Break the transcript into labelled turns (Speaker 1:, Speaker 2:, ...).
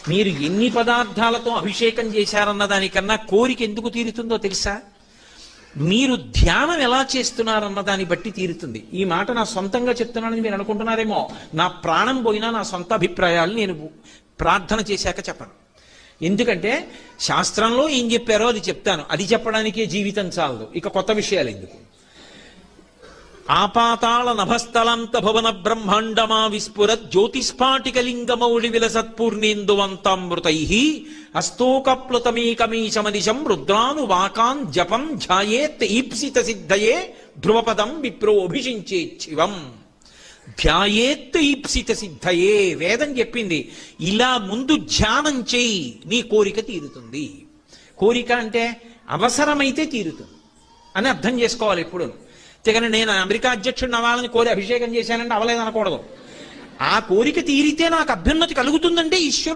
Speaker 1: మీరు ఎన్ని పదార్థాలతో అభిషేకం చేశారన్న దానికన్నా కోరిక ఎందుకు తీరుతుందో తెలుసా? మీరు ధ్యానం ఎలా చేస్తున్నారన్న దాన్ని బట్టి తీరుతుంది. ఈ మాట నా సొంతంగా చెప్తున్నానని మీరు అనుకుంటున్నారేమో. నా ప్రాణం పోయినా నా సొంత అభిప్రాయాలు నేను ప్రార్థన చేశాక చెప్పను. ఎందుకంటే శాస్త్రంలో ఏం చెప్పారో అది చెప్తాను. అది చెప్పడానికే జీవితం చాలదు, ఇక కొత్త విషయాలు ఎందుకు. ఆపాతాళ నభస్థలంత భవన బ్రహ్మాండమా విస్ఫుర జ్యోతిస్ఫాటికలింగమౌళి విలసత్పూర్ణేందువంతామృతై అస్తోకప్లుతమేకమీశమదిశం రుద్రాను వాకాన్ జపం ధ్యాయేత్ ఈప్సిత సిద్ధయే ధ్రువపదం విప్రోభిషించేచ్చివం. ధ్యాయేత్ ఈప్సిత సిద్ధయే వేదం చెప్పింది. ఇలా ముందు ధ్యానం చేయి, నీ కోరిక తీరుతుంది. కోరిక అంటే అవసరమైతే తీరుతుంది అని అర్థం చేసుకోవాలి ఎప్పుడు. తెగని నేను అమెరికా అధ్యక్షుడిని అవ్వాలని కోరి అభిషేకం చేశానంటే అవలేదనకూడదు. ఆ కోరిక తీరితే నాకు అభ్యున్నతి కలుగుతుందంటే ఈశ్వరుడు